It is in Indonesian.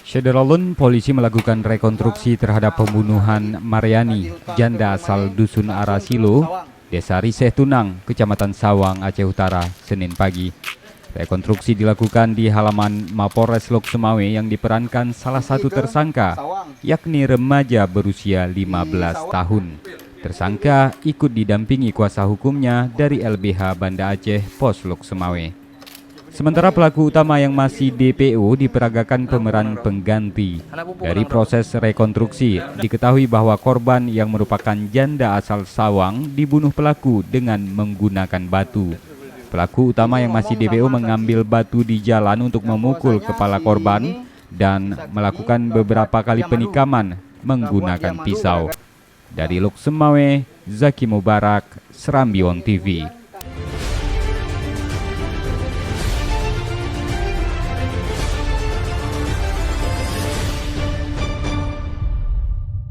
Syederalun, polisi melakukan rekonstruksi terhadap pembunuhan Mariani, janda asal Dusun Arasilo, Desa Riseh Tunang, Kecamatan Sawang, Aceh Utara, Senin pagi. Rekonstruksi dilakukan di halaman Mapolres Lok Sumawe yang diperankan salah satu tersangka, yakni remaja berusia 15 tahun. Tersangka ikut didampingi kuasa hukumnya dari LBH Banda Aceh Pos Lok Sumawe. Sementara pelaku utama yang masih DPO diperagakan pemeran pengganti. Dari proses rekonstruksi, diketahui bahwa korban yang merupakan janda asal Sawang dibunuh pelaku dengan menggunakan batu. Pelaku utama yang masih DPO mengambil batu di jalan untuk memukul kepala korban dan melakukan beberapa kali penikaman menggunakan pisau. Dari Lok Sumawe, Zaki Mubarak, Serambi On TV.